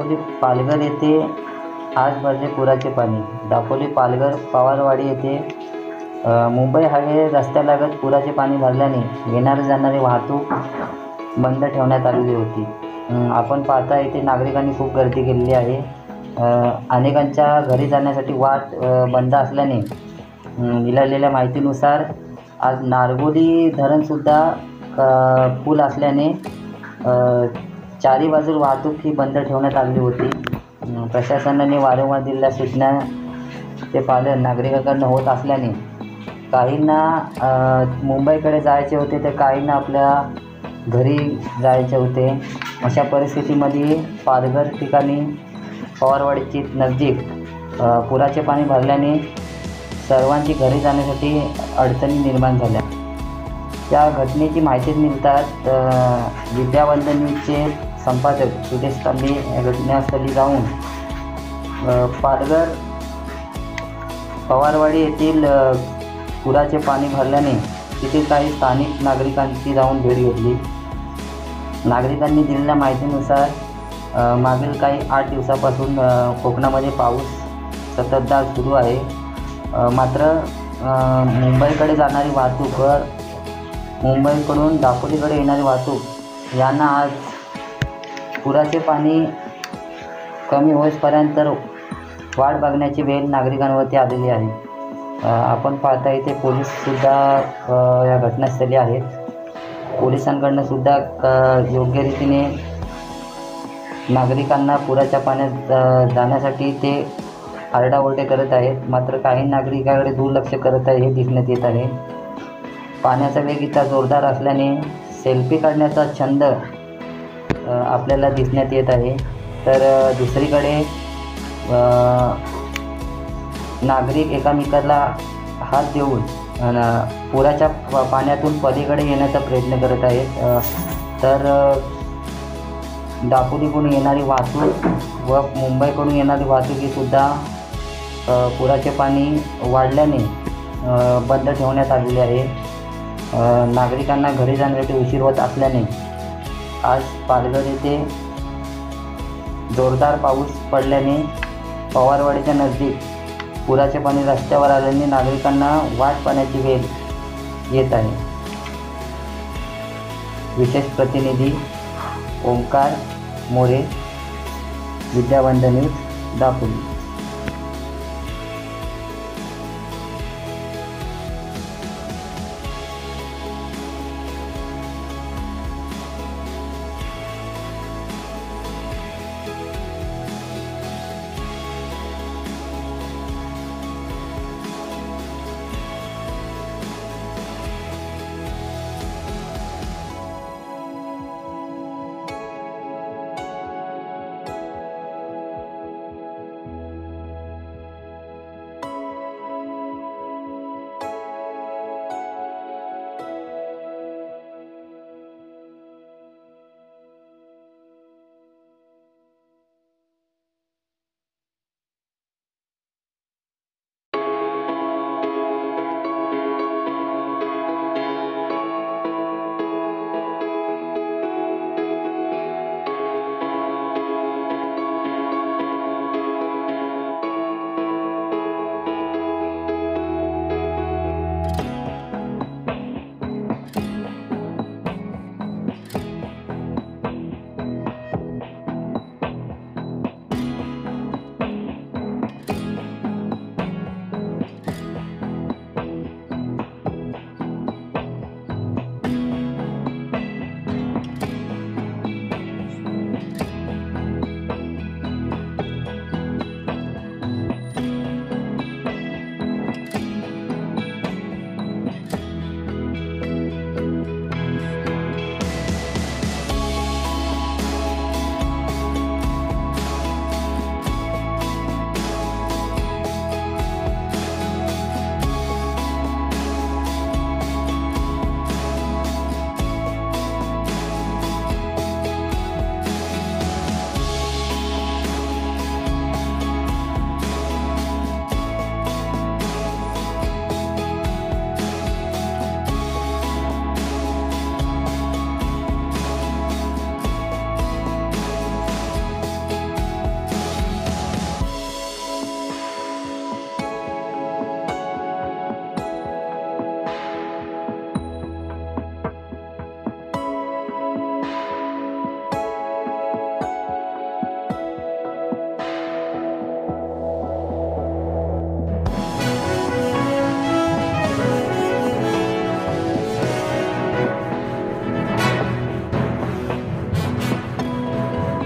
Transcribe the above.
दापोली पालघर येथे आज भरले पुराचे पाणी। दापोली पालघर पवारवाडी येथे मुंबई हायवे रस्त्यालगत पुराचे पाणी भरल्याने येणारी जाणारी वाहतूक बंद ठेवण्यात आलेली होती। आपण पाहता येथे नागरिकांनी खूप गर्दी केलेली आहे। अनेकांच्या घरी जाण्यासाठी वाट बंद असल्याने मिळालेल्या माहितीनुसार आज नारगोली धरणसुद्धा फुल असल्याने चारी बाजू वाहतूक ही बंद ठेवण्यात आली होती। प्रशासनाने वारंवार दिलेल्या सूचना ते पालन नागरिकांकडून होत असल्याने काहींना मुंबईकडे जायचे होते तर काहींना आपल्या घरी जायचे होते। अशा परिस्थितीमध्ये पालघर ठिकाणी पवारवाडीची नजदीक पुराचे पाणी भरल्याने सर्वांची घरी जाण्यासाठी अडचणी निर्माण झाल्या। त्या घटनेची माहिती मिळताच विद्यावंदनीचे संपादक सुदेश तांबे घटनास्थळी जाऊन पालघर पवारवाडी येथील पुराचे पाणी भरल्याने तिथे काही स्थानिक नागरिकांची जाऊन भेट घेतली। नागरिकांनी दिलेल्या माहितीनुसार मागील काही 8 दिवसापासून कोकणामध्ये पाऊस संततधार सुरू आहे। मात्र मुंबईकडे जाणारी वाहतूक व मुंबईकडून दापोलीकडे येणारी वाहतूक यांना आज पुराचे पाणी कमी होईपर्यंत वाट बघण्याची वेळ नागरिकांवरती आलेली आहे। आपण पाहता इथे पोलीससुद्धा या घटनास्थळी आहेत। पोलिसांकडून सुद्धा योग्य रीतीने नागरिकांना पुराच्या पाण्यात जाण्यासाठी ते आरडाओरडे करत आहेत। मात्र काही नागरिकांकडे दुर्लक्ष करत आहे हे दिसण्यात येत आहे। पाण्याचा वेग इतका जोरदार असल्याने सेल्फी काढण्याचा छंद आपल्याला दिसण्यात येत आहे। तर दुसरीकडे नागरिक एकमेकांना हात देऊन पुराच्या पाण्यातून पलीकडे येण्याचा प्रयत्न करत आहेत। तर दापोलीकडून येणारी वाहतूक व मुंबईकडून येणारी वाहतूक ही सुद्धा पुराचे पाणी वाढल्याने बंद ठेवण्यात आलेली आहे। नागरिकांना घरी जाण्यासाठी उशीर होत असल्याने आज पालघर येथे जोरदार पाऊस पडल्याने पवारवाडीच्या नजदीक पुराचे पाणी रस्त्यावर आल्याने नागरिकांना वाट पाहण्याची वेळ येत आहे। विशेष प्रतिनिधी ओंकार मोरे, विद्यावंदनी, दापोली।